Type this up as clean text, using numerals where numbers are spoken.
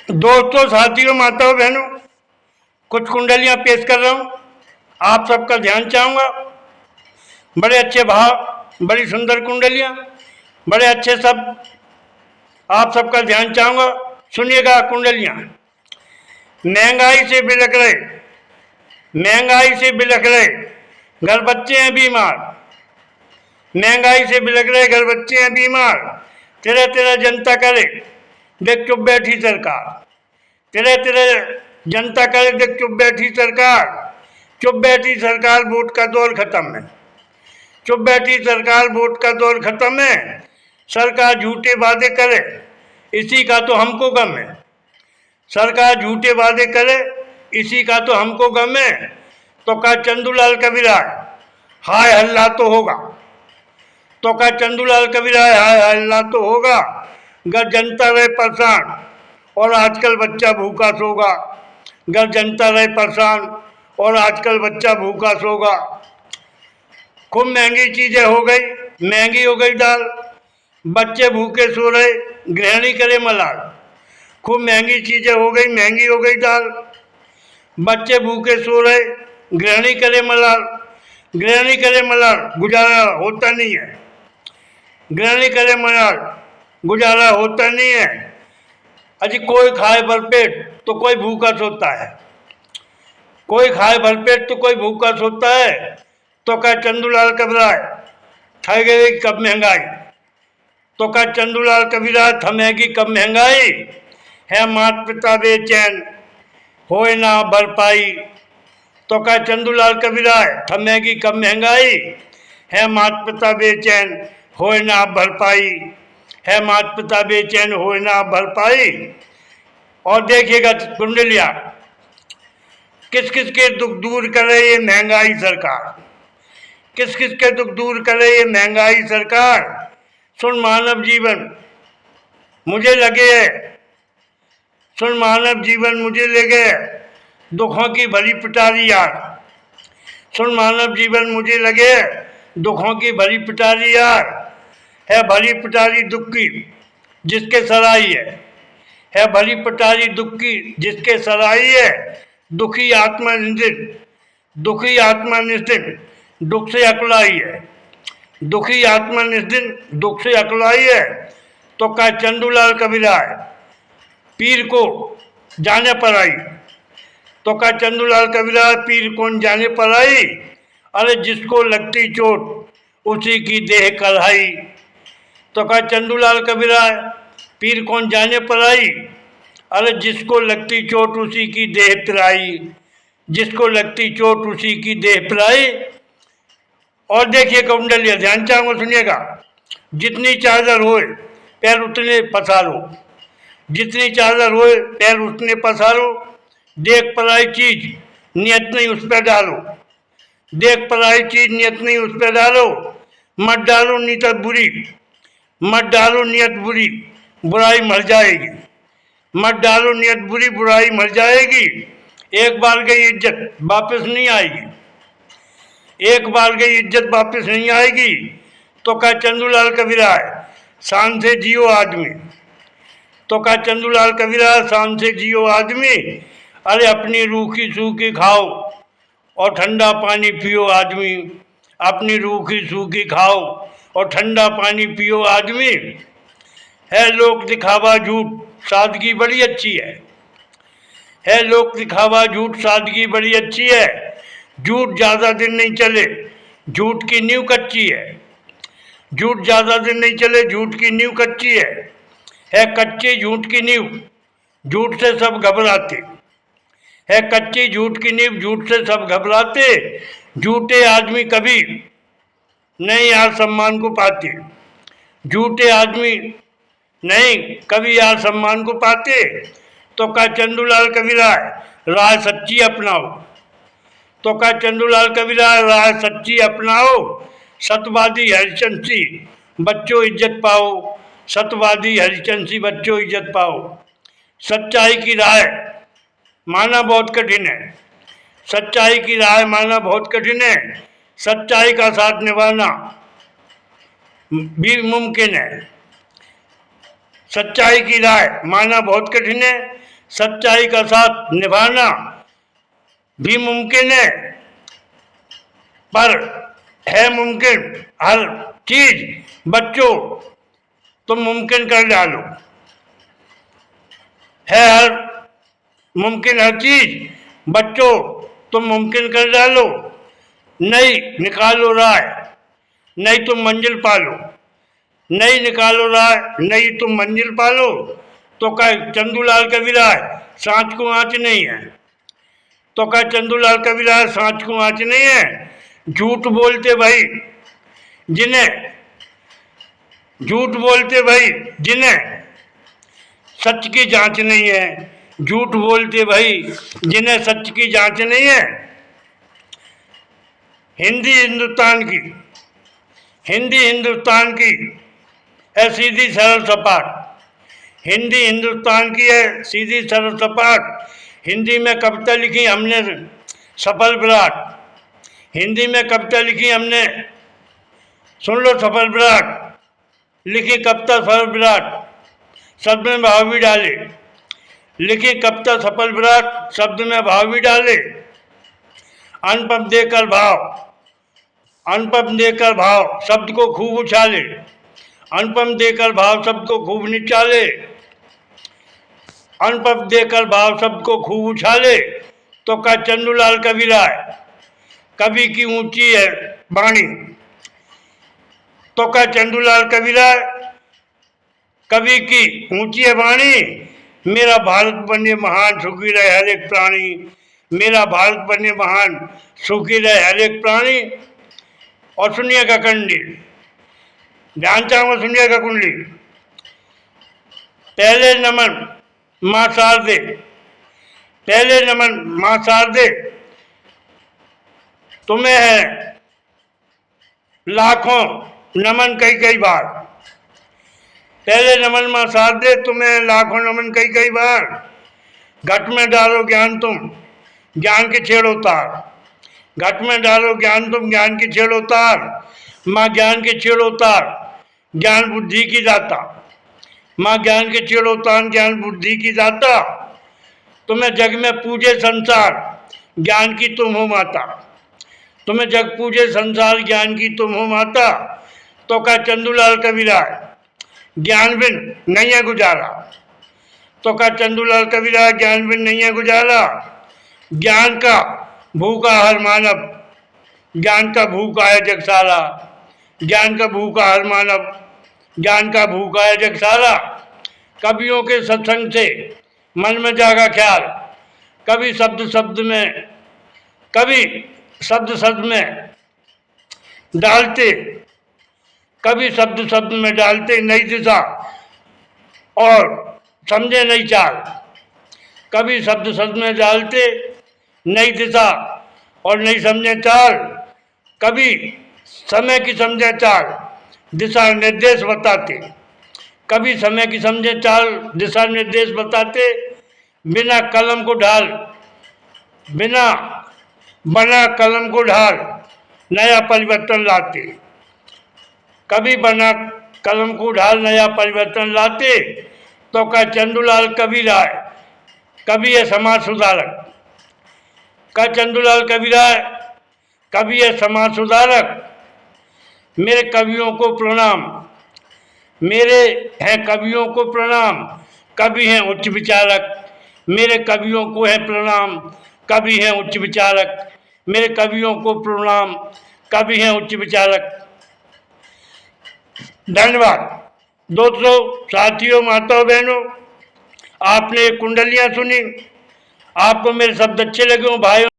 दोस्तों, साथियों, माताओं, बहनों, कुछ कुंडलियां पेश कर रहा हूं। आप सबका ध्यान चाहूंगा। बड़े अच्छे भाव, बड़ी सुंदर कुंडलियां, बड़े अच्छे सब। आप सबका ध्यान चाहूंगा। सुनिएगा कुंडलियां। महंगाई से बिलख रहे, महंगाई से बिलख रहे घर बच्चे हैं बीमार। महंगाई से बिलख रहे घर बच्चे हैं बीमार। तेरा तेरा जनता करे देख चुप बैठी सरकार। तेरे तेरे जनता करे देख चुप बैठी सरकार। चुप बैठी सरकार, वोट का दौर खत्म है। चुप बैठी सरकार, वोट का दौर खत्म है। सरकार झूठे वादे करे, इसी का तो हमको गम है। सरकार झूठे वादे करे, इसी का तो हमको गम है। तो का चंदूलाल कबीराय हाय हल्ला तो होगा। तो का चंदूलाल कबीराय हाय हल्ला तो होगा। गर जनता रहे परेशान और आजकल बच्चा भूखा सोगा। गर जनता रहे परेशान और आजकल बच्चा भूखा सोगा। खूब महंगी चीजें हो गई, महंगी हो गई दाल। बच्चे भूखे सो रहे, गृहिणी करे मलाल। खूब महंगी चीजें हो गई, महंगी हो गई दाल। बच्चे भूखे सो रहे, गृहिणी करे मलाल। गृहिणी करे मलाल, गुजारा होता नहीं है। गृहिणी करे मलाल, गुजारा होता नहीं है। अजी कोई खाए भरपेट तो कोई भूखा सोता है। कोई खाए भरपेट तो कोई भूखा सोता है। तो का चंदूलाल कबीराय थमेगी कब महंगाई। तो का चंदूलाल कबीराय थमेगी कब महंगाई। है माता पिता बेचैन होए ना भरपाई। तो का चंदूलाल कबीराय थमेगी कब महंगाई। है माता पिता बेचैन होए ना भरपाई। है माता पिता बेचैन होए ना भरपाई। और देखिएगा कुंडलिया, किस किस के दुख दूर करे ये महंगाई सरकार। किस किस के दुख दूर करे ये महंगाई सरकार। सुन मानव जीवन मुझे लगे है, सुन मानव जीवन मुझे लगे दुखों की भरी पिटारी यार। सुन मानव जीवन मुझे लगे दुखों की भरी पिटारी यार। है भरी पिटारी दुख की जिसके सराई है भरी पिटारी दुख की जिसके सराई है। दुखी आत्मा निश्चित, दुखी आत्मा निश्चित दुख से अकुलाई है। दुखी आत्मा निश्चित दुख से अकुलाई है। तो का चंदूलाल कबीराय पीर को जाने पर आई। तो का चंदूलाल कबीराय पीर कौन जाने पर आई। अरे जिसको लगती चोट उसी की देह कढ़ाई। तो का चंदूलाल कबीराय पीर कौन जाने पर आई। अरे जिसको लगती चोट उसी की देह पिराई। जिसको लगती चोट उसी की देह पिराई। और देखिए कुंडलिया, ध्यान चाहूंगा, सुनिएगा। जितनी चादर होए पैर उतने पसारो। जितनी चादर होए पैर उतने पसारो। देख पराई चीज नियत नहीं उस पर डालो। देख पराई चीज नियत नहीं उस पर डालो। मत डालो नीयत बुरी, मत डालो नियत बुरी, बुराई मर जाएगी। मत डालो नियत बुरी, बुराई मर जाएगी। एक बार गई इज्जत वापस नहीं आएगी। एक बार गई इज्जत वापस नहीं आएगी। तो का चंदूलाल कबीराय शान से जियो आदमी। तो का चंदूलाल कबीराय शान से जियो आदमी। अरे अपनी रूखी सूखी खाओ और ठंडा पानी पियो आदमी। अपनी रूखी सूखी खाओ और ठंडा पानी पियो आदमी। है लोक दिखावा झूठ, सादगी बड़ी अच्छी है लोक दिखावा झूठ, सादगी बड़ी अच्छी है। झूठ ज़्यादा दिन नहीं चले, झूठ की नींव कच्ची है। झूठ ज़्यादा दिन नहीं चले, झूठ की नींव कच्ची है कच्ची झूठ की नींव, झूठ से सब घबराते। है कच्ची झूठ की नींव, झूठ से सब घबराते। झूठे आदमी कभी नहीं यार सम्मान को पाते। झूठे आदमी नहीं कभी यार सम्मान को पाते। तो का चंदूलाल कबीराय राह सच्ची अपनाओ। तो का चंदूलाल कबीराय राह सच्ची अपनाओ। सतवादी हरिचंसी बच्चों इज्जत पाओ। सतवादी हरिचंसी बच्चों इज्जत पाओ। सच्चाई की राह माना बहुत कठिन है। सच्चाई की राह माना बहुत कठिन है। सच्चाई का साथ निभाना भी मुमकिन है। सच्चाई की राह माना बहुत कठिन है। सच्चाई का साथ निभाना भी मुमकिन है, पर है मुमकिन हर चीज बच्चों तुम मुमकिन कर डालो। है हर मुमकिन हर चीज बच्चों तुम मुमकिन कर डालो। नहीं निकालो राय, नहीं तुम मंजिल पालो। नहीं निकालो राय, नहीं तुम मंजिल पालो। तो कह चंदूलाल कबीराय सांच को आँच नहीं है। तो कह चंदूलाल कबीराय सांच को आँच नहीं है। झूठ बोलते भाई जिन्हें सच की जांच नहीं है। झूठ बोलते भाई जिन्हें सच की जांच नहीं है। हिंदी हिंदुस्तान की है सीधी सरल सपाट। हिंदी हिंदुस्तान की है सीधी सरल सपाट। हिंदी में कविता लिखी हमने सफल विराट। हिंदी में कविता लिखी हमने, सुन लो सफल विराट। लिखी कविता सफल विराट, शब्द में भाव भी डाले। लिखी कविता सफल विराट, शब्द में भाव भी डाले। अनुपम देकर भाव शब्द को खूब उछाले। अनुपम देकर भाव शब्द को खूब निचाले। अनुपम देकर भाव शब्द को खूब उछाले। तो का चंदूलाल कबीराय कवि की ऊंची है वाणी। तो का चंदूलाल कबीराय कवि की ऊंची है वाणी। मेरा भारत बने महान सुखी रहे हर एक प्राणी। मेरा भारत बने महान सुखी रहे हर एक प्राणी। और सुनिएगा कुंडली, ध्यान चाहूंगा, सुनिएगा कुंडली। पहले नमन मां शारदे, पहले नमन मां शारदे तुम्हें है लाखों नमन कई बार। पहले नमन मां शारदे तुम्हें लाखों नमन कई बार। घट में डालो ज्ञान तुम ज्ञान के छेड़ो तार। घट में डालो ज्ञान तुम ज्ञान की छेड़ो तार। माँ ज्ञान के छेड़ो तार ज्ञान बुद्धि की दाता। माँ ज्ञान के छेड़ो तार ज्ञान बुद्धि की दाता। तुम्हें जग में पूजे संसार ज्ञान की तुम हो माता। तुम्हें जग पूजे संसार ज्ञान की तुम हो माता। तो का चंदूलाल कबीराय ज्ञान बिन नहीं है गुजारा। तो का चंदूलाल कबीराय ज्ञान बिन नहीं है गुजारा। ज्ञान का भूखा हर मानव, ज्ञान का भूखा है जग सारा। ज्ञान का भूखा हर मानव, ज्ञान का भूखा है जग सारा। कवियों के सत्संग से मन में जागा ख्याल। कभी शब्द शब्द में डालते, कभी शब्द शब्द में डालते नई दिशा और समझे नई चाल। कभी शब्द शब्द में डालते नई दिशा और नहीं समझे चाल। कभी समय की समझे चाल दिशा निर्देश बताते। कभी समय की समझे चाल दिशा निर्देश बताते। बिना बना कलम को ढाल नया परिवर्तन लाते। कभी बना कलम को ढाल नया परिवर्तन लाते। तो का चंदूलाल कबीराय कवि है समाज सुधारक। का चंदूलाल कबीराय कवि है समाज सुधारक। मेरे कवियों को प्रणाम, मेरे हैं कवियों को प्रणाम, कवि हैं उच्च विचारक। मेरे कवियों को है प्रणाम, कवि हैं उच्च विचारक। मेरे कवियों को प्रणाम, कवि हैं उच्च विचारक। धन्यवाद दोस्तों, साथियों, माताओं, बहनों, आपने कुंडलियां सुनी। आपको मेरे शब्द अच्छे लगे हो भाइयों